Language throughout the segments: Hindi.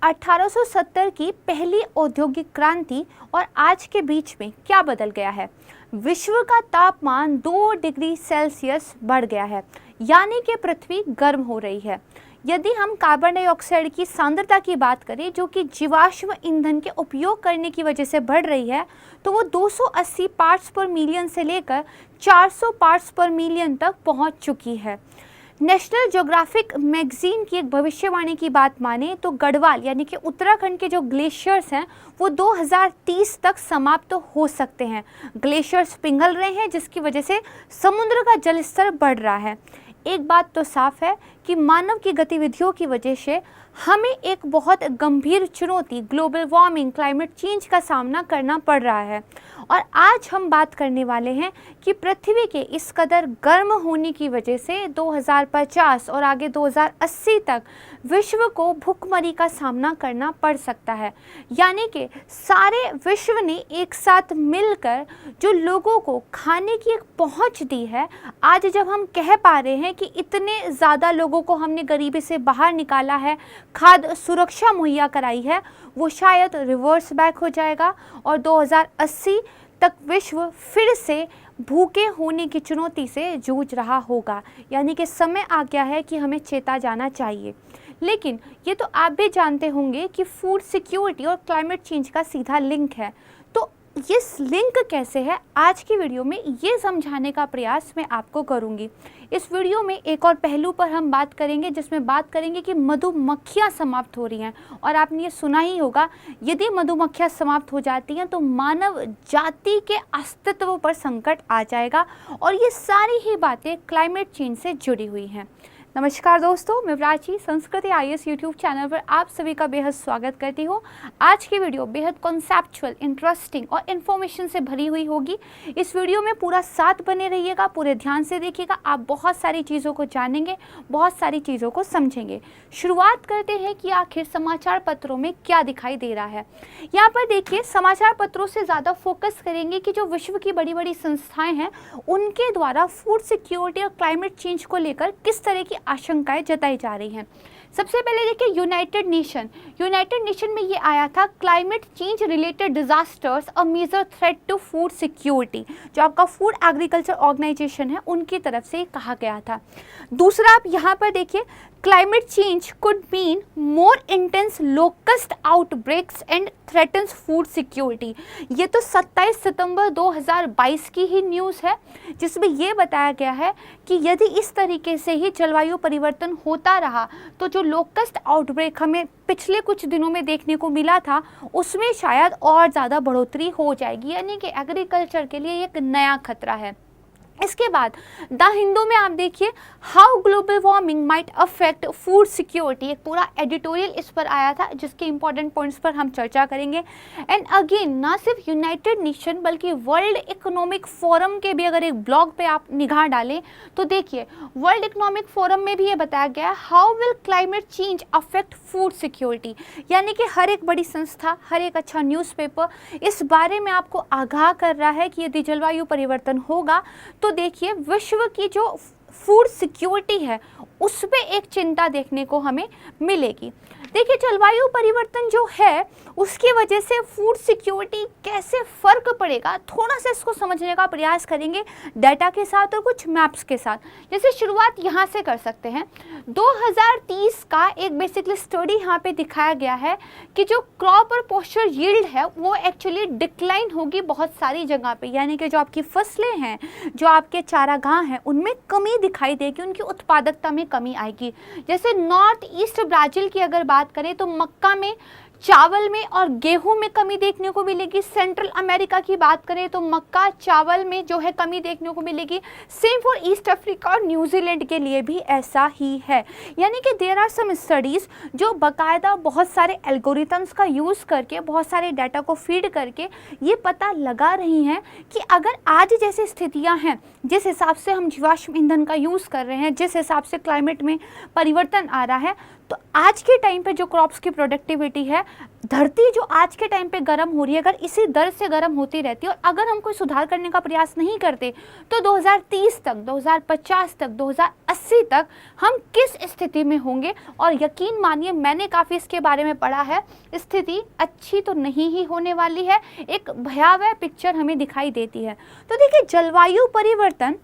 1870 की पहली औद्योगिक क्रांति और आज के बीच में क्या बदल गया है। विश्व का तापमान 2 डिग्री सेल्सियस बढ़ गया है, यानी कि पृथ्वी गर्म हो रही है। यदि हम कार्बन डाइऑक्साइड की सांद्रता की बात करें, जो कि जीवाश्म ईंधन के उपयोग करने की वजह से बढ़ रही है, तो वो 280 पार्ट्स पर मिलियन से लेकर 400 पार्ट्स पर मिलियन तक पहुंच चुकी है। नेशनल ज्योग्राफिक मैगजीन की एक भविष्यवाणी की बात माने तो गढ़वाल यानी कि उत्तराखंड के जो ग्लेशियर्स हैं वो 2030 तक समाप्त हो सकते हैं। ग्लेशियर्स पिघल रहे हैं, जिसकी वजह से समुद्र का जल स्तर बढ़ रहा है। एक बात तो साफ है कि मानव की गतिविधियों की वजह से हमें एक बहुत गंभीर चुनौती ग्लोबल वार्मिंग, क्लाइमेट चेंज का सामना करना पड़ रहा है। और आज हम बात करने वाले हैं कि पृथ्वी के इस कदर गर्म होने की वजह से 2050 और आगे 2080 तक विश्व को भूखमरी का सामना करना पड़ सकता है। यानी कि सारे विश्व ने एक साथ मिलकर जो लोगों को खाने की एक पहुंच दी है, आज जब हम कह पा रहे हैं कि इतने ज़्यादा लोगों को हमने गरीबी से बाहर निकाला है, खाद्य सुरक्षा मुहैया कराई है, वो शायद रिवर्स बैक हो जाएगा और 2080 तक विश्व फिर से भूखे होने की चुनौती से जूझ रहा होगा। यानी कि समय आ गया है कि हमें चेता जाना चाहिए। लेकिन ये तो आप भी जानते होंगे कि फूड सिक्योरिटी और क्लाइमेट चेंज का सीधा लिंक है। तो ये लिंक कैसे है, आज की वीडियो में ये समझाने का प्रयास मैं आपको करूँगी। इस वीडियो में एक और पहलू पर हम बात करेंगे, जिसमें बात करेंगे कि मधुमक्खियाँ समाप्त हो रही हैं। और आपने ये सुना ही होगा, यदि मधुमक्खियाँ समाप्त हो जाती हैं तो मानव जाति के अस्तित्व पर संकट आ जाएगा। और ये सारी ही बातें क्लाइमेट चेंज से जुड़ी हुई हैं। नमस्कार दोस्तों, मैं प्राची संस्कृति IAS यूट्यूब चैनल पर आप सभी का बेहद स्वागत करती हूँ। आज की वीडियो बेहद कॉन्सेप्चुअल, इंटरेस्टिंग और इन्फॉर्मेशन से भरी हुई होगी। इस वीडियो में पूरा साथ बने रहिएगा, पूरे ध्यान से देखिएगा। आप बहुत सारी चीज़ों को जानेंगे, बहुत सारी चीज़ों को समझेंगे। शुरुआत करते हैं कि आखिर समाचार पत्रों में क्या दिखाई दे रहा है। यहाँ पर देखिए, समाचार पत्रों से ज़्यादा फोकस करेंगे कि जो विश्व की बड़ी बड़ी संस्थाएँ हैं, उनके द्वारा फूड सिक्योरिटी और क्लाइमेट चेंज को लेकर किस तरह की आशंकाएं जताई जा रही हैं। सबसे पहले देखिए, यूनाइटेड नेशन में ये आया था, climate change related disasters a major threat to food security. जो आपका फूड एग्रीकल्चर ऑर्गेनाइजेशन है, उनकी तरफ से कहा गया था। दूसरा आप यहाँ पर देखिए, climate change could mean more intense locust outbreaks and threatens food security. ये तो 27 सितंबर 2022 की ही न्यूज़ है, जिसमें ये बताया गया है कि यदि इस तरीके से ही जलवायु परिवर्तन होता रहा तो जो लोकस्ट आउटब्रेक हमें पिछले कुछ दिनों में देखने को मिला था, उसमें शायद और ज़्यादा बढ़ोतरी हो जाएगी। यानी कि एग्रीकल्चर के लिए एक नया खतरा है। इसके बाद द हिंदू में आप देखिए, how global warming might affect food security. एक पूरा एडिटोरियल इस पर आया था, जिसके इंपॉर्टेंट पॉइंट्स पर हम चर्चा करेंगे। एंड अगेन, ना सिर्फ यूनाइटेड नेशन बल्कि वर्ल्ड इकोनॉमिक फोरम के भी अगर एक ब्लॉग पे आप निगाह डालें तो देखिए, वर्ल्ड इकोनॉमिक फोरम में भी ये बताया गया, how will climate change affect food security. यानी कि हर एक बड़ी संस्था, हर एक अच्छा न्यूज़पेपर इस बारे में आपको आगाह कर रहा है कि यदि जलवायु परिवर्तन होगा तो देखिए विश्व की जो फूड सिक्योरिटी है उस पे एक चिंता देखने को हमें मिलेगी। देखिए, जलवायु परिवर्तन जो है उसकी वजह से फूड सिक्योरिटी कैसे फ़र्क पड़ेगा, थोड़ा सा इसको समझने का प्रयास करेंगे डाटा के साथ और कुछ मैप्स के साथ। जैसे शुरुआत यहाँ से कर सकते हैं। 2030 का एक बेसिकली स्टडी यहाँ पे दिखाया गया है कि जो क्रॉप और पॉस्चर यील्ड है वो एक्चुअली डिक्लाइन होगी बहुत सारी जगह पे। यानी कि जो आपकी फसलें हैं, जो आपके चारागाह हैं, उनमें कमी दिखाई देगी, उनकी उत्पादकता में कमी आएगी। जैसे नॉर्थ ईस्ट ब्राज़ील की अगर बात करें तो मक्का में, चावल में और गेहूं में कमी देखने को मिलेगी। सेंट्रल अमेरिका की बात करें तो मक्का, चावल में जो है कमी देखने को मिलेगी। सेम फॉर ईस्ट अफ्रीका और न्यूजीलैंड के लिए भी ऐसा ही है। यानी कि देयर आर सम स्टडीज़ जो बाकायदा बहुत सारे एल्गोरिथम्स का यूज़ करके, बहुत सारे डाटा को फीड करके ये पता लगा रही हैं कि अगर आज जैसी स्थितियाँ हैं, जिस हिसाब से हम जीवाश्म ईंधन का यूज़ कर रहे हैं, जिस हिसाब से क्लाइमेट में परिवर्तन आ रहा है, तो आज के टाइम पे जो क्रॉप्स की प्रोडक्टिविटी है, धरती जो आज के टाइम पे गर्म हो रही है, अगर इसी दर से गर्म होती रहती है और अगर हम कोई सुधार करने का प्रयास नहीं करते तो 2030 तक, 2050 तक, 2080 तक हम किस स्थिति में होंगे। और यकीन मानिए, मैंने काफ़ी इसके बारे में पढ़ा है, स्थिति अच्छी तो नहीं ही होने वाली है, एक भयावह पिक्चर हमें दिखाई देती है। तो देखिए, जलवायु परिवर्तन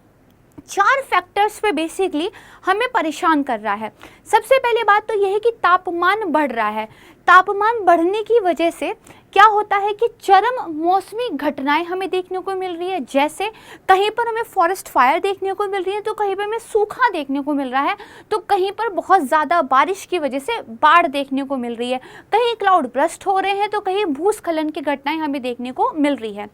4 फैक्टर्स पे बेसिकली हमें परेशान कर रहा है। सबसे पहली बात तो यह है कि तापमान बढ़ रहा है। तापमान बढ़ने की वजह से क्या होता है कि चरम मौसमी घटनाएं हमें देखने को मिल रही है। जैसे कहीं पर हमें फॉरेस्ट फायर देखने को मिल रही है, तो कहीं पर हमें सूखा देखने को मिल रहा है, तो कहीं पर बहुत ज़्यादा बारिश की वजह से बाढ़ देखने को मिल रही है, कहीं क्लाउड बर्स्ट हो रहे हैं, तो कहीं भूस्खलन की घटनाएं हमें देखने को मिल रही है।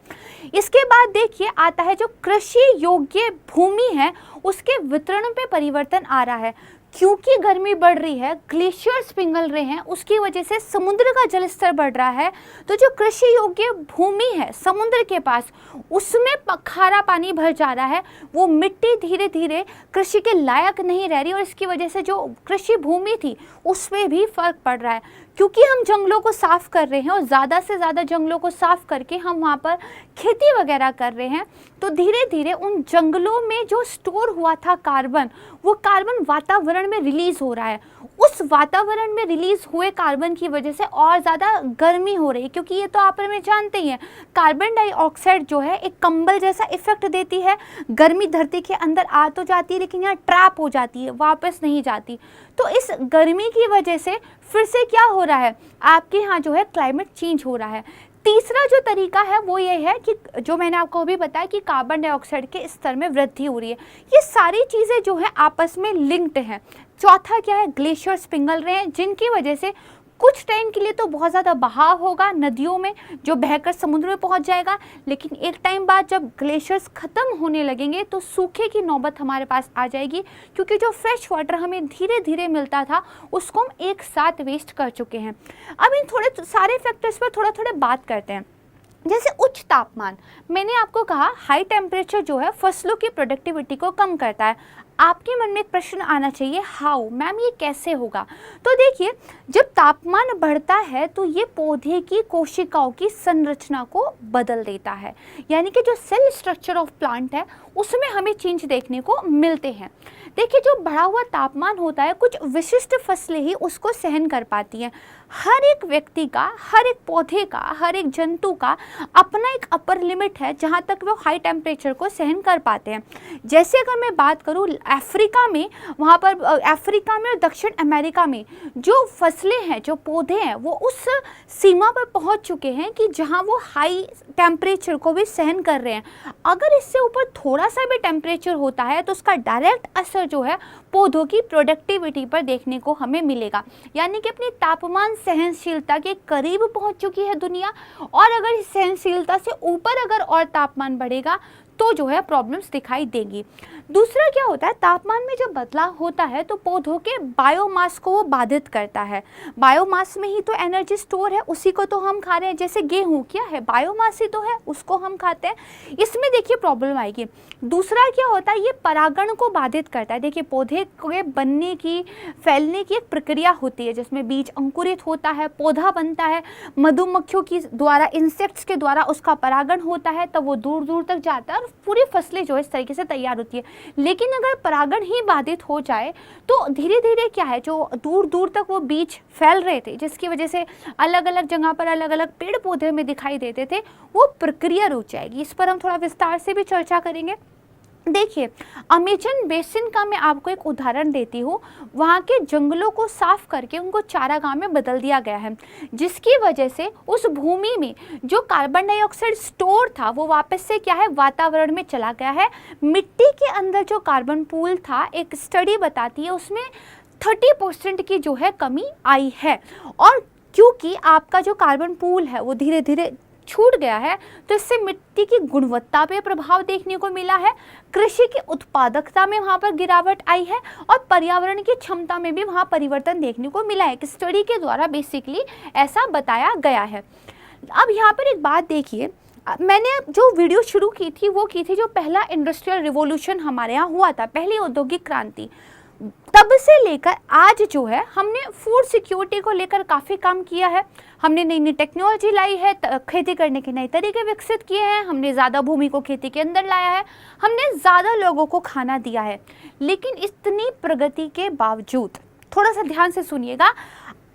इसके बाद देखिए आता है जो कृषि योग्य भूमि है उसके वितरण पे परिवर्तन आ रहा है। क्योंकि गर्मी बढ़ रही है, ग्लेशियर्स पिघल रहे हैं, उसकी वजह से समुद्र का जल स्तर बढ़ रहा है, तो जो कृषि योग्य भूमि है समुद्र के पास, उसमें खारा पानी भर जा रहा है, वो मिट्टी धीरे धीरे कृषि के लायक नहीं रह रही और इसकी वजह से जो कृषि भूमि थी उसमें भी फर्क पड़ रहा है। क्योंकि हम जंगलों को साफ़ कर रहे हैं और ज़्यादा से ज़्यादा जंगलों को साफ़ करके हम वहाँ पर खेती वगैरह कर रहे हैं, तो धीरे धीरे उन जंगलों में जो स्टोर हुआ था कार्बन, वो कार्बन वातावरण में रिलीज़ हो रहा है। उस वातावरण में रिलीज़ हुए कार्बन की वजह से और ज़्यादा गर्मी हो रही है। क्योंकि ये तो आप में जानते ही हैं, कार्बन डाइऑक्साइड जो है एक कंबल जैसा इफेक्ट देती है। गर्मी धरती के अंदर आ तो जाती है लेकिन यहाँ ट्रैप हो जाती है, वापस नहीं जाती। तो इस गर्मी की वजह से फिर से क्या हो रहा है, आपके यहाँ जो है क्लाइमेट चेंज हो रहा है। तीसरा जो तरीका है वो ये है कि जो मैंने आपको अभी बताया कि कार्बन डाइऑक्साइड के स्तर में वृद्धि हो रही है। ये सारी चीज़ें जो है आपस में लिंक्ड हैं। चौथा क्या है, ग्लेशियर्स पिघल रहे हैं, जिनकी वजह से कुछ टाइम के लिए तो बहुत ज़्यादा बहाव होगा नदियों में जो बहकर समुद्र में पहुंच जाएगा, लेकिन एक टाइम बाद जब ग्लेशियर्स ख़त्म होने लगेंगे तो सूखे की नौबत हमारे पास आ जाएगी। क्योंकि जो फ्रेश वाटर हमें धीरे धीरे मिलता था उसको हम एक साथ वेस्ट कर चुके हैं। अब इन थोड़े सारे फैक्टर्स पर थोड़ा थोड़ा बात करते हैं। जैसे उच्च तापमान, मैंने आपको कहा हाई टेम्परेचर जो है फसलों की प्रोडक्टिविटी को कम करता है। आपके मन में एक प्रश्न आना चाहिए, हाउ मैम, ये कैसे होगा? तो देखिए, जब तापमान बढ़ता है तो ये पौधे की कोशिकाओं की संरचना को बदल देता है, यानी कि जो सेल स्ट्रक्चर ऑफ प्लांट है उसमें हमें चेंज देखने को मिलते हैं। देखिए, जो बढ़ा हुआ तापमान होता है कुछ विशिष्ट फसलें ही उसको सहन कर पाती हैं। हर एक व्यक्ति का, हर एक पौधे का, हर एक जंतु का अपना एक अपर लिमिट है जहाँ तक वो हाई टेम्परेचर को सहन कर पाते हैं। जैसे अगर मैं बात करूँ अफ्रीका में, वहाँ पर अफ्रीका में और दक्षिण अमेरिका में जो फसलें हैं, जो पौधे हैं, वो उस सीमा पर पहुँच चुके हैं कि जहाँ वो हाई टेम्परेचर को भी सहन कर रहे हैं। अगर इससे ऊपर थोड़ा सा भी टेम्परेचर होता है तो उसका डायरेक्ट असर जो है पौधों की प्रोडक्टिविटी पर देखने को हमें मिलेगा। यानी कि अपनी तापमान सहनशीलता के करीब पहुंच चुकी है दुनिया, और अगर इस सहनशीलता से ऊपर अगर और तापमान बढ़ेगा तो जो है प्रॉब्लम्स दिखाई देंगी। दूसरा क्या होता है, तापमान में जब बदलाव होता है तो पौधों के बायोमास को वो बाधित करता है। बायोमास में ही तो एनर्जी स्टोर है, उसी को तो हम खा रहे हैं। जैसे गेहूँ क्या है, बायोमास ही तो है, उसको हम खाते हैं। इसमें देखिए प्रॉब्लम आएगी। दूसरा क्या होता है, ये परागण को बाधित करता है। देखिए, पौधे के बनने की, फैलने की एक प्रक्रिया होती है जिसमें बीज अंकुरित होता है, पौधा बनता है, मधुमक्खियों की द्वारा, इंसेक्ट्स के द्वारा उसका परागण होता है, तब वो दूर दूर तक जाता है और पूरी फसलें जो इस तरीके से तैयार होती है। लेकिन अगर परागण ही बाधित हो जाए तो धीरे धीरे क्या है, जो दूर दूर तक वो बीज फैल रहे थे, जिसकी वजह से अलग अलग जगह पर अलग अलग पेड़ पौधे में दिखाई देते थे, वो प्रक्रिया रुक जाएगी। इस पर हम थोड़ा विस्तार से भी चर्चा करेंगे। देखिए, अमेजन बेसिन का मैं आपको एक उदाहरण देती हूँ। वहाँ के जंगलों को साफ करके उनको चारागाह में बदल दिया गया है, जिसकी वजह से उस भूमि में जो कार्बन डाइऑक्साइड स्टोर था वो वापस से क्या है, वातावरण में चला गया है। मिट्टी के अंदर जो कार्बन पूल था, एक स्टडी बताती है उसमें 30% की जो है कमी आई है। और क्योंकि आपका जो कार्बन पूल है वो धीरे धीरे छूट गया है, तो इससे मिट्टी की गुणवत्ता पे प्रभाव देखने को मिला है, कृषि की उत्पादकता में वहाँ पर गिरावट आई है, और पर्यावरण की क्षमता में भी वहाँ परिवर्तन देखने को मिला है। कि स्टडी के द्वारा बेसिकली ऐसा बताया गया है। अब यहाँ पर एक बात देखिए, मैंने जो वीडियो शुरू की थी वो की थी जो पहला इंडस्ट्रियल रिवॉल्यूशन हमारे यहाँ हुआ था, पहली औद्योगिक क्रांति। तब से लेकर आज जो है हमने फूड सिक्योरिटी को लेकर काफ़ी काम किया है। हमने नई नई टेक्नोलॉजी लाई है, खेती करने के नए तरीके विकसित किए हैं, हमने ज़्यादा भूमि को खेती के अंदर लाया है, हमने ज़्यादा लोगों को खाना दिया है। लेकिन इतनी प्रगति के बावजूद, थोड़ा सा ध्यान से सुनिएगा,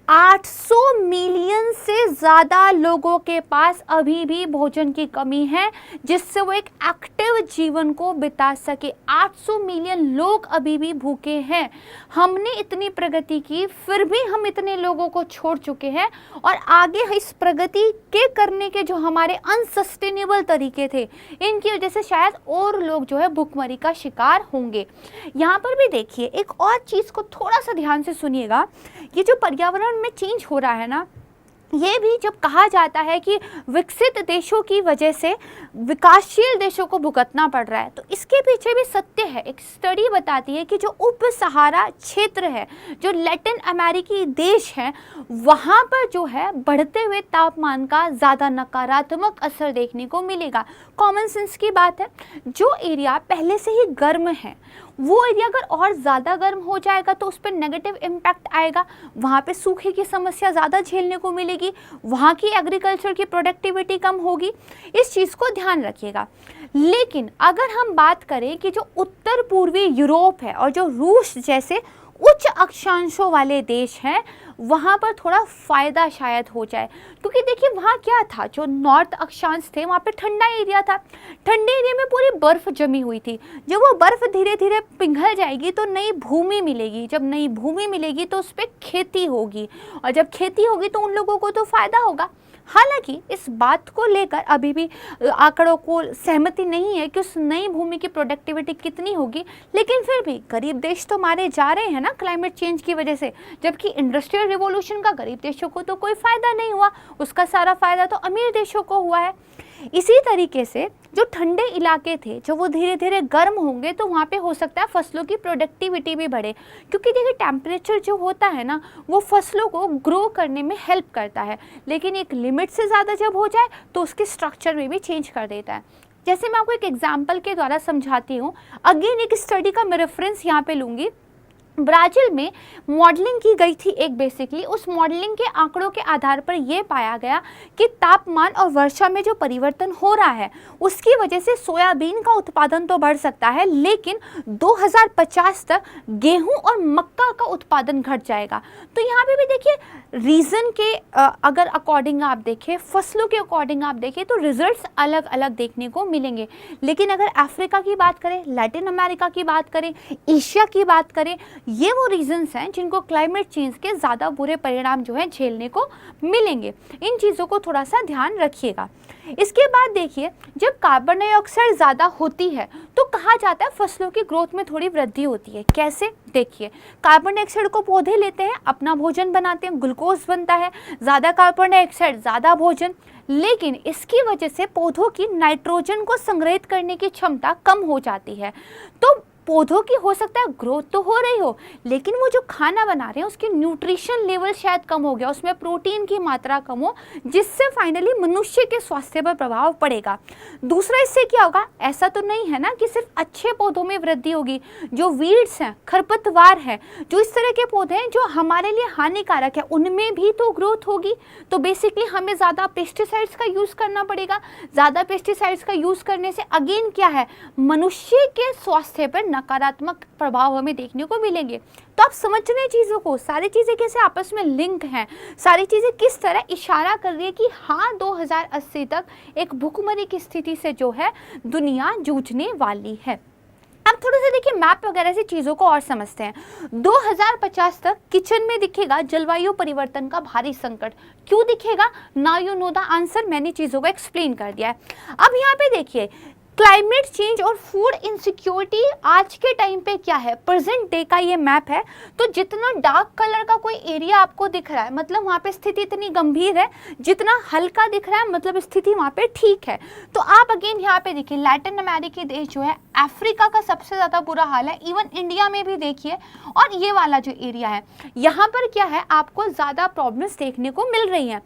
800 मिलियन से ज़्यादा लोगों के पास अभी भी भोजन की कमी है जिससे वो एक एक्टिव जीवन को बिता सके। 800 मिलियन लोग अभी भी भूखे हैं। हमने इतनी प्रगति की, फिर भी हम इतने लोगों को छोड़ चुके हैं और आगे इस प्रगति के करने के जो हमारे अनसस्टेनेबल तरीके थे, इनकी वजह से शायद और लोग जो है भूखमरी का शिकार होंगे। यहाँ पर भी देखिए, एक और चीज़ को थोड़ा सा ध्यान से सुनिएगा, ये जो पर्यावरण में चेंज हो रहा है ना, ये भी जब कहा जाता है कि विकसित देशों की वजह से विकासशील देशों को भुगतना पड़ रहा है, तो इसके पीछे भी सत्य है। एक स्टडी बताती है कि जो उप सहारा क्षेत्र है, जो लैटिन अमेरिकी देश हैं, वहाँ पर जो है बढ़ते हुए तापमान का ज़्यादा नकारात्मक असर देखने को मिलेगा। कॉमन सेंस की बात है, जो एरिया पहले से ही गर्म है वो एरिया अगर और ज़्यादा गर्म हो जाएगा तो उस पर नेगेटिव इम्पैक्ट आएगा, वहाँ पे सूखे की समस्या ज़्यादा झेलने को मिलेगी, वहाँ की एग्रीकल्चर की प्रोडक्टिविटी कम होगी। इस चीज़ को ध्यान रखिएगा। लेकिन अगर हम बात करें कि जो उत्तर पूर्वी यूरोप है और जो रूस जैसे उच्च अक्षांशों वाले देश हैं, वहाँ पर थोड़ा फ़ायदा शायद हो जाए, क्योंकि देखिए वहाँ क्या था, जो नॉर्थ अक्षांश थे वहाँ पे ठंडा एरिया था, ठंडे एरिया में पूरी बर्फ़ जमी हुई थी। जब वो बर्फ़ धीरे धीरे पिघल जाएगी तो नई भूमि मिलेगी, जब नई भूमि मिलेगी तो उस पर खेती होगी, और जब खेती होगी तो उन लोगों को तो फ़ायदा होगा। हालांकि इस बात को लेकर अभी भी आंकड़ों को सहमति नहीं है कि उस नई भूमि की प्रोडक्टिविटी कितनी होगी, लेकिन फिर भी गरीब देश तो मारे जा रहे हैं ना क्लाइमेट चेंज की वजह से, जबकि इंडस्ट्रियल रिवॉल्यूशन का गरीब देशों को तो कोई फ़ायदा नहीं हुआ, उसका सारा फ़ायदा तो अमीर देशों को हुआ है। इसी तरीके से जो ठंडे इलाके थे, जो वो धीरे धीरे गर्म होंगे तो वहाँ पे हो सकता है फसलों की प्रोडक्टिविटी भी बढ़े, क्योंकि देखिए टेम्परेचर जो होता है ना वो फसलों को ग्रो करने में हेल्प करता है, लेकिन एक लिमिट से ज़्यादा जब हो जाए तो उसके स्ट्रक्चर में भी चेंज कर देता है। जैसे मैं आपको एक एग्जाम्पल के द्वारा समझाती हूँ, अगेन एक स्टडी का मैं रेफरेंस यहाँ पे लूँगी। ब्राज़ील में मॉडलिंग की गई थी एक, बेसिकली उस मॉडलिंग के आंकड़ों के आधार पर यह पाया गया कि तापमान और वर्षा में जो परिवर्तन हो रहा है उसकी वजह से सोयाबीन का उत्पादन तो बढ़ सकता है, लेकिन 2050 तक गेहूं और मक्का का उत्पादन घट जाएगा। तो यहाँ पे भी देखिए रीज़न के अगर अकॉर्डिंग आप देखें, फसलों के अकॉर्डिंग आप देखें तो रिजल्ट्स अलग अलग देखने को मिलेंगे। लेकिन अगर अफ्रीका की बात करें, लैटिन अमेरिका की बात करें, एशिया की बात करें, ये वो रीजंस हैं जिनको क्लाइमेट चेंज के ज़्यादा बुरे परिणाम जो है झेलने को मिलेंगे। इन चीज़ों को थोड़ा सा ध्यान रखिएगा। इसके बाद देखिए, जब कार्बन डाइऑक्साइड ज़्यादा होती है तो कहा जाता है फसलों की ग्रोथ में थोड़ी वृद्धि होती है। कैसे? देखिए, कार्बन डाइऑक्साइड को पौधे लेते हैं, अपना भोजन बनाते हैं, ग्लूकोज बनता है, ज़्यादा कार्बन डाइऑक्साइड ज़्यादा भोजन, लेकिन इसकी वजह से पौधों की नाइट्रोजन को संग्रहित करने की क्षमता कम हो जाती है। तो पौधों की हो सकता है ग्रोथ तो हो रही हो, लेकिन वो जो खाना बना रहे हैं उसकी न्यूट्रिशन लेवल शायद कम हो गया, उसमें प्रोटीन की मात्रा कम हो, जिससे फाइनली मनुष्य के स्वास्थ्य पर प्रभाव पड़ेगा। दूसरा, इससे क्या होगा? ऐसा तो नहीं है ना कि सिर्फ अच्छे पौधों में वृद्धि होगी, जो वीड्स हैं, खरपतवार हैं, जो इस तरह के पौधे हैं जो हमारे लिए हानिकारक है, उनमें भी तो ग्रोथ होगी। तो बेसिकली हमें ज़्यादा पेस्टिसाइड्स का यूज़ करना पड़ेगा। ज़्यादा पेस्टिसाइड्स का यूज़ करने से अगेन क्या है, मनुष्य के स्वास्थ्य पर नकारात्मक प्रभाव हमें देखने को मिलेंगे। तो आप समझ रहे हैं चीज़ों को, सारी चीज़ें कैसे आपस में लिंक हैं, सारी चीज़ें किस तरह इशारा कर रही है कि हाँ 2080 तक एक भूखमरी की स्थिति से जो है दुनिया जूझने वाली है। अब थोड़ा सा देखिए मैप वगैरह से चीज़ों को और समझते हैं। 2050 तक किचन में दिखेगा जलवायु परिवर्तन का भारी संकट। क्यों दिखेगा? Now you know the answer. मैंने चीज़ों को एक्सप्लेन कर दिया है। अब यहाँ पे देखिए, क्लाइमेट चेंज और फूड इनसिक्योरिटी आज के टाइम पे क्या है, प्रेजेंट डे का ये मैप है। तो जितना डार्क कलर का कोई एरिया आपको दिख रहा है मतलब वहाँ पे स्थिति इतनी गंभीर है, जितना हल्का दिख रहा है मतलब स्थिति वहाँ पे ठीक है। तो आप अगेन यहाँ पे देखिए, लैटिन अमेरिकी देश जो है, अफ्रीका का सबसे ज़्यादा बुरा हाल है, इवन इंडिया में भी देखिए। और ये वाला जो एरिया है यहाँ पर क्या है, आपको ज़्यादा प्रॉब्लम्स देखने को मिल रही हैं।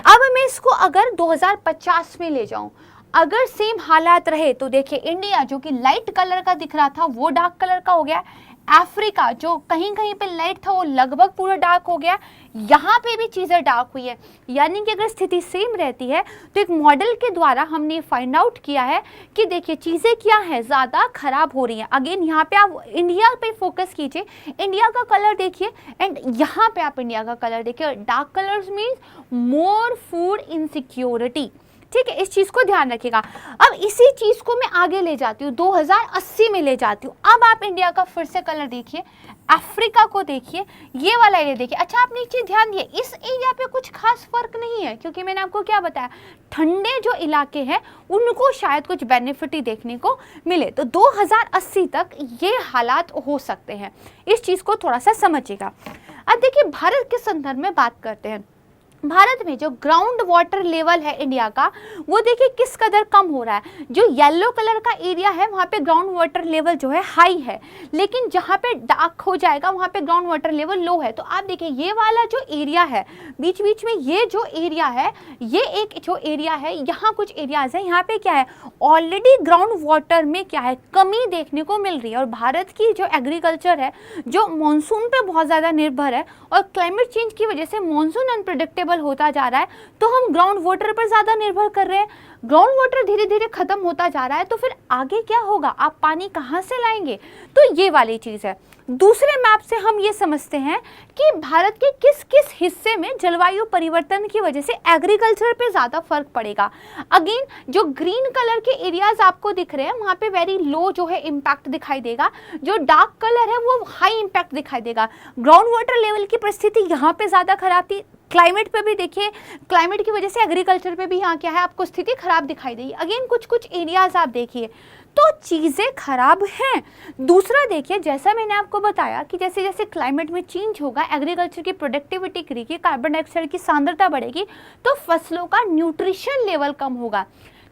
अब मैं इसको अगर 2050 में ले जाऊँ, अगर सेम हालात रहे तो देखिए इंडिया जो कि लाइट कलर का दिख रहा था वो डार्क कलर का हो गया, अफ्रीका जो कहीं कहीं पे लाइट था वो लगभग पूरा डार्क हो गया, यहाँ पे भी चीज़ें डार्क हुई है। यानी कि अगर स्थिति सेम रहती है तो एक मॉडल के द्वारा हमने फाइंड आउट किया है कि देखिए चीज़ें क्या है, ज़्यादा खराब हो रही हैं। अगेन यहाँ पे आप इंडिया पे फोकस कीजिए, इंडिया का कलर देखिए एंड यहाँ पे आप इंडिया का कलर देखिए। Dark colours means more food insecurity, ठीक है, इस चीज़ को ध्यान रखिएगा। अब इसी चीज़ को मैं आगे ले जाती हूँ, 2080 में ले जाती हूँ। अब आप इंडिया का फिर से कलर देखिए, अफ्रीका को देखिए, ये वाला एरिया देखिए। अच्छा आपने एक चीज़ ध्यान दिए, इस एरिया पे कुछ खास फर्क नहीं है, क्योंकि मैंने आपको क्या बताया, ठंडे जो इलाके हैं उनको शायद कुछ बेनिफिट ही देखने को मिले। तो 2080 तक ये हालात हो सकते हैं, इस चीज़ को थोड़ा सा समझिएगा। अब देखिए भारत के संदर्भ में बात करते हैं। भारत में जो ग्राउंड वाटर लेवल है इंडिया का, वो देखिए किस कदर कम हो रहा है। जो येलो कलर का एरिया है वहाँ पे ग्राउंड वाटर लेवल जो है हाई है, लेकिन जहाँ पे डार्क हो जाएगा वहाँ पे ग्राउंड वाटर लेवल लो है। तो आप देखिए ये वाला जो एरिया है बीच बीच में, ये जो एरिया है, ये एक जो एरिया है, यहाँ कुछ एरियाज है, यहाँ पे क्या है, ऑलरेडी ग्राउंड वाटर में क्या है, कमी देखने को मिल रही है। और भारत की जो एग्रीकल्चर है जो मानसून पे बहुत ज़्यादा निर्भर है, और क्लाइमेट चेंज की वजह से मानसून अनप्रेडिक्टेबल होता जा रहा है, तो हम ग्राउंड वाटर पर ज़्यादा निर्भर कर रहे हैं। ग्राउंड वाटर धीरे धीरे खत्म होता जा रहा है, तो फिर आगे क्या होगा, आप पानी कहाँ से लाएंगे? तो ये वाली चीज़ है। दूसरे मैप से हम ये समझते हैं कि भारत के किस किस हिस्से में जलवायु परिवर्तन की वजह से एग्रीकल्चर पे ज़्यादा फर्क पड़ेगा। अगेन जो ग्रीन कलर के एरियाज आपको दिख रहे हैं वहाँ पे वेरी लो जो है इम्पैक्ट दिखाई देगा, जो डार्क कलर है वो हाई इम्पैक्ट दिखाई देगा। ग्राउंड वाटर लेवल की परिस्थिति यहाँ पे ज़्यादा खराब थी, क्लाइमेट पे भी देखिए, क्लाइमेट की वजह से एग्रीकल्चर पे भी यहाँ क्या है, आपको स्थिति खराब दिखाई देगी। अगेन कुछ कुछ एरियाज आप देखिए तो चीज़ें खराब हैं। दूसरा देखिए, जैसा मैंने आपको बताया कि जैसे जैसे क्लाइमेट में चेंज होगा, एग्रीकल्चर की प्रोडक्टिविटी गिरेगी, कार्बन डाइऑक्साइड की सांद्रता बढ़ेगी, तो फसलों का न्यूट्रिशन लेवल कम होगा।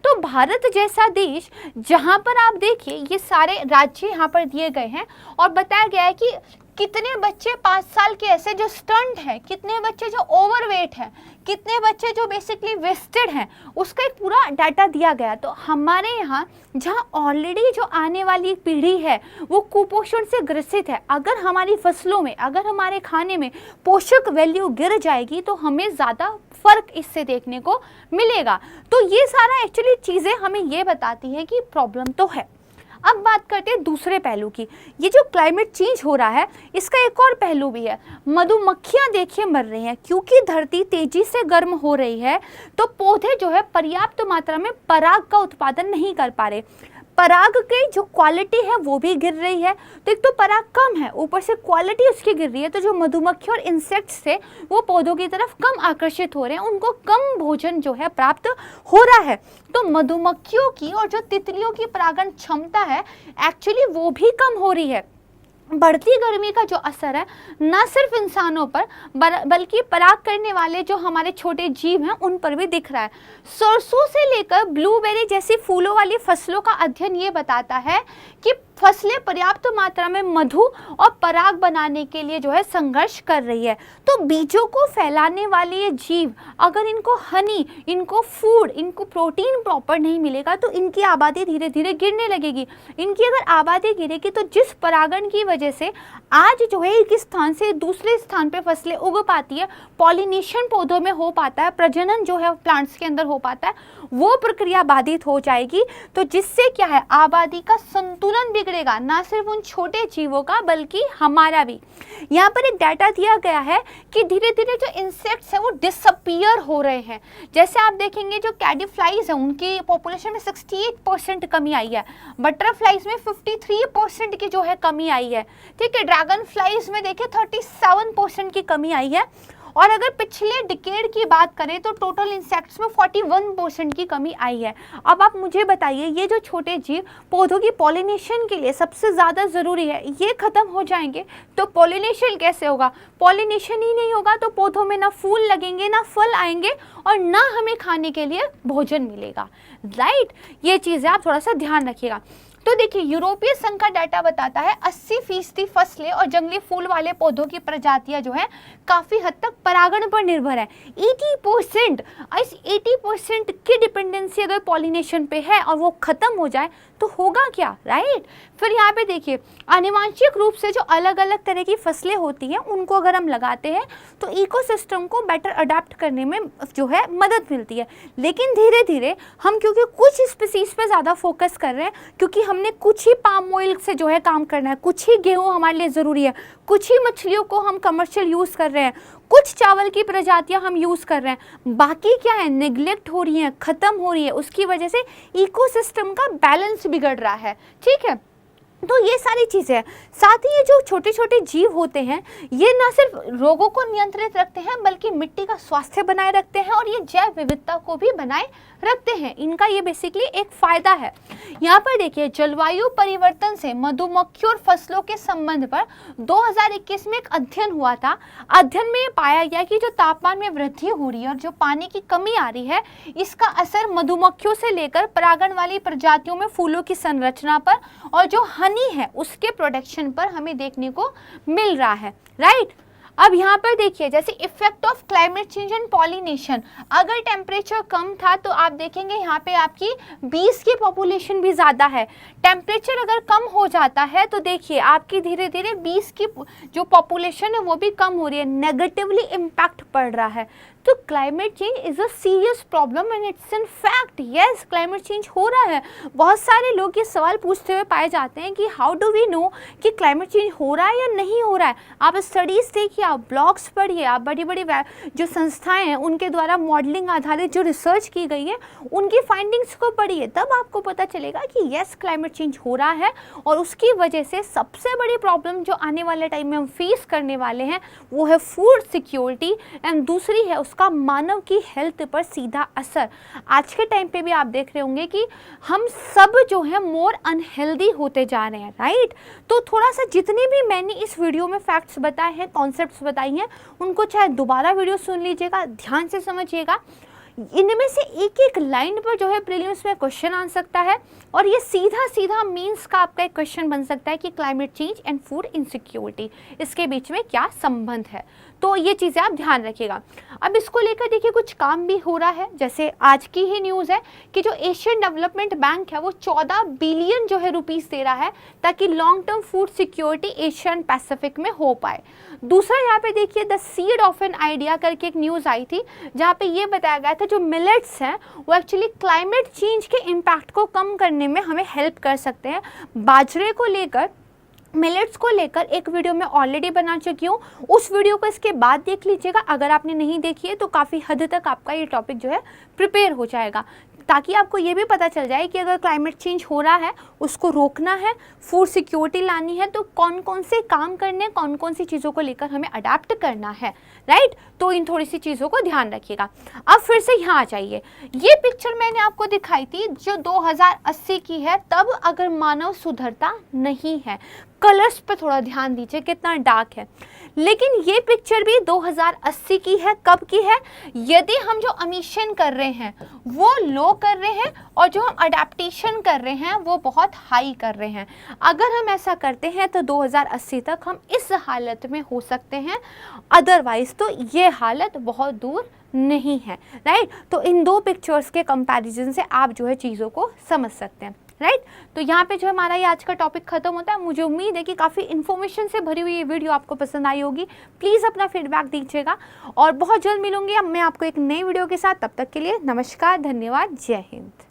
तो भारत जैसा देश जहाँ पर आप देखिए ये सारे राज्य यहाँ पर दिए गए हैं और बताया गया है कि कितने बच्चे 5 साल के ऐसे जो स्टंट हैं, कितने बच्चे जो ओवरवेट हैं, कितने बच्चे जो बेसिकली वेस्टेड हैं, उसका एक पूरा डाटा दिया गया। तो हमारे यहाँ जहाँ ऑलरेडी जो आने वाली पीढ़ी है वो कुपोषण से ग्रसित है, अगर हमारी फसलों में, अगर हमारे खाने में पोषक वैल्यू गिर जाएगी तो हमें ज़्यादा फर्क इससे देखने को मिलेगा। तो ये सारा एक्चुअली चीज़ें हमें ये बताती है कि प्रॉब्लम तो है। अब बात करते हैं दूसरे पहलू की। ये जो क्लाइमेट चेंज हो रहा है इसका एक और पहलू भी है। मधुमक्खियां देखिए मर रही हैं, क्योंकि धरती तेजी से गर्म हो रही है तो पौधे जो है पर्याप्त मात्रा में पराग का उत्पादन नहीं कर पा रहे। पराग की जो क्वालिटी है वो भी गिर रही है। तो एक तो पराग कम है, ऊपर से क्वालिटी उसकी गिर रही है, तो जो मधुमक्खी और इंसेक्ट्स थे वो पौधों की तरफ कम आकर्षित हो रहे हैं, उनको कम भोजन जो है प्राप्त हो रहा है। तो मधुमक्खियों की और जो तितलियों की परागण क्षमता है एक्चुअली वो भी कम हो रही है। बढ़ती गर्मी का जो असर है न सिर्फ इंसानों पर बल्कि पराग करने वाले जो हमारे छोटे जीव हैं उन पर भी दिख रहा है। सरसों से लेकर ब्लूबेरी जैसी फूलों वाली फसलों का अध्ययन ये बताता है कि फसलें पर्याप्त मात्रा में मधु और पराग बनाने के लिए जो है संघर्ष कर रही है। तो बीजों को फैलाने वाले ये जीव अगर इनको हनी, इनको फूड, इनको प्रोटीन प्रॉपर नहीं मिलेगा तो इनकी आबादी धीरे धीरे गिरने लगेगी। इनकी अगर आबादी गिरेगी तो जिस परागण की वजह से आज जो है एक स्थान से दूसरे स्थान पे फसलें उग पाती है, पॉलिनेशन पौधों में हो पाता है, प्रजनन जो है प्लांट्स के अंदर हो पाता है, वो प्रक्रिया बाधित हो जाएगी। तो जिससे क्या है, आबादी का संतुलन बिगड़ेगा, ना सिर्फ उन छोटे जीवों का बल्कि हमारा भी। यहाँ पर एक डाटा दिया गया है कि धीरे धीरे जो इंसेक्ट्स हैं वो डिसअपीयर हो रहे हैं। जैसे आप देखेंगे जो कैडीफ्लाइज हैं उनकी पॉपुलेशन में 68% कमी आई है, बटरफ्लाइज में 53% की जो है कमी आई है, ठीक है। ड्रैगन फ्लाइज में देखिए 37% की कमी आई है। और अगर पिछले डिकेड की बात करें तो टोटल इंसेक्ट्स में 41% की कमी आई है। अब आप मुझे बताइए, ये जो छोटे जीव पौधों की पॉलिनेशन के लिए सबसे ज़्यादा ज़रूरी है, ये ख़त्म हो जाएंगे तो पॉलिनेशन कैसे होगा? पॉलिनेशन ही नहीं होगा तो पौधों में ना फूल लगेंगे, ना फल आएंगे और ना हमें खाने के लिए भोजन मिलेगा, राइट। ये चीज़ें आप थोड़ा सा ध्यान रखिएगा। तो देखिए यूरोपीय संघ का डाटा बताता है 80% फसलें और जंगली फूल वाले पौधों की प्रजातियां जो है काफी हद तक परागण पर निर्भर है। 80%, इस 80% की डिपेंडेंसी अगर पॉलिनेशन पे है और वो खत्म हो जाए तो होगा क्या, राइट। फिर यहाँ पे देखिए आनुवांशिक रूप से जो अलग अलग तरह की फसलें होती हैं उनको अगर हम लगाते हैं तो इकोसिस्टम को बेटर अडाप्ट करने में जो है मदद मिलती है। लेकिन धीरे धीरे हम क्योंकि कुछ स्पीसीज पे ज़्यादा फोकस कर रहे हैं, क्योंकि हमने कुछ ही पाम ऑयल से जो है काम करना है, कुछ ही गेहूँ हमारे लिए ज़रूरी है, कुछ ही मछलियों को हम कमर्शियल यूज़ कर रहे हैं, कुछ चावल की प्रजातियां हम यूज़ कर रहे हैं, बाकी क्या है नेग्लेक्ट हो रही हैं, ख़त्म हो रही है। उसकी वजह से इकोसिस्टम का बैलेंस बिगड़ रहा है, ठीक है। तो ये सारी चीज़ें हैं। साथ ही ये जो छोटे छोटे जीव होते हैं ये न सिर्फ रोगों को नियंत्रित रखते हैं बल्कि मिट्टी का स्वास्थ्य बनाए रखते हैं और ये जैव विविधता को भी बनाए रखते हैं। इनका ये बेसिकली एक फ़ायदा है। यहाँ पर देखिए जलवायु परिवर्तन से मधुमक्खियों और फसलों के संबंध पर 2021 में एक अध्ययन हुआ था। अध्ययन में ये पाया गया कि जो तापमान में वृद्धि हो रही है और जो पानी की कमी आ रही है इसका असर मधुमक्खियों से लेकर परागण वाली प्रजातियों में फूलों की संरचना पर और जो हनी है उसके प्रोडक्शन पर हमें देखने को मिल रहा है, राइट। अब यहाँ पर देखिए जैसे effect of climate change and pollination, अगर टेम्परेचर कम था तो आप देखेंगे यहाँ पे आपकी बीज की पॉपुलेशन भी ज़्यादा है। टेम्परेचर अगर कम हो जाता है तो देखिए आपकी धीरे धीरे बीज की जो पॉपुलेशन है वो भी कम हो रही है, नेगेटिवली इम्पैक्ट पड़ रहा है। तो climate change is a serious problem and it's in fact, yes climate change हो रहा है। बहुत सारे लोग ये सवाल पूछते हुए पाए जाते हैं कि हाउ डू वी नो कि क्लाइमेट चेंज हो रहा है या नहीं हो रहा है। आप स्टडीज़ देखिए, आप ब्लॉग्स पढ़िए, आप बड़ी बड़ी जो संस्थाएं हैं उनके द्वारा मॉडलिंग आधारित जो रिसर्च की गई है उनकी फाइंडिंग्स को पढ़िए, तब आपको पता चलेगा कि यस क्लाइमेट चेंज हो रहा है। और उसकी वजह से सबसे बड़ी प्रॉब्लम जो आने वाले टाइम में हम फेस करने वाले हैं वो है फूड सिक्योरिटी एंड दूसरी है उसका मानव की हेल्थ पर सीधा असर। आज के टाइम पे भी आप देख रहे होंगे कि हम सब जो है मोर अनहेल्दी होते जा रहे हैं, राइट। तो थोड़ा सा जितने भी मैंने इस वीडियो में फैक्ट्स बताए हैं, कॉन्सेप्ट्स बताई हैं, उनको चाहे दोबारा वीडियो सुन लीजिएगा, ध्यान से समझिएगा। इनमें से एक एक लाइन पर जो है प्रीलिम्स में क्वेश्चन आ सकता है और ये सीधा सीधा मीन्स का आपका एक क्वेश्चन बन सकता है कि climate change and food insecurity इसके बीच में क्या संबंध है। तो ये चीज़ें आप ध्यान रखिएगा। अब इसको लेकर देखिए कुछ काम भी हो रहा है। जैसे आज की ही न्यूज़ है कि जो एशियन डेवलपमेंट बैंक है वो 14 बिलियन जो है रुपीस दे रहा है ताकि long term food security Asian Pacific में हो पाए। दूसरा यहाँ पे देखिए the seed of an idea करके एक न्यूज़ आई थी जहाँ पे ये बताया गया था जो मिलेट्स हैं वो एक्चुअली क्लाइमेट चेंज के इम्पैक्ट को कम करने में हमें हेल्प कर सकते हैं। बाजरे को लेकर, मिलेट्स को लेकर एक वीडियो मैं ऑलरेडी बना चुकी हूँ, उस वीडियो को इसके बाद देख लीजिएगा। अगर आपने नहीं देखी है तो काफ़ी हद तक आपका ये टॉपिक जो है प्रिपेयर हो जाएगा, ताकि आपको ये भी पता चल जाए कि अगर क्लाइमेट चेंज हो रहा है उसको रोकना है, फूड सिक्योरिटी लानी है तो कौन कौन से काम करने, कौन कौन सी चीज़ों को लेकर हमें अडाप्ट करना है, राइट। तो इन थोड़ी सी चीज़ों को ध्यान रखिएगा। अब फिर से यहाँ आ जाइए, ये पिक्चर मैंने आपको दिखाई थी जो 2080 की है, तब अगर मानव सुधरता नहीं है। कलर्स पे थोड़ा ध्यान दीजिए कितना डार्क है, लेकिन ये पिक्चर भी 2080 की है। कब की है? यदि हम जो एमिशन कर रहे हैं वो लो कर रहे हैं और जो हम अडेप्टेशन कर रहे हैं वो बहुत हाई कर रहे हैं। अगर हम ऐसा करते हैं तो 2080 तक हम इस हालत में हो सकते हैं, अदरवाइज तो ये हालत बहुत दूर नहीं है, राइट। तो इन दो पिक्चर्स के कंपैरिजन से आप जो है चीज़ों को समझ सकते हैं, राइट। तो यहाँ पे जो हमारा ये आज का टॉपिक खत्म होता है। मुझे उम्मीद है कि काफ़ी इन्फॉर्मेशन से भरी हुई ये वीडियो आपको पसंद आई होगी। प्लीज़ अपना फीडबैक दीजिएगा और बहुत जल्द मिलूंगी अब मैं आपको एक नई वीडियो के साथ। तब तक के लिए नमस्कार, धन्यवाद, जय हिंद।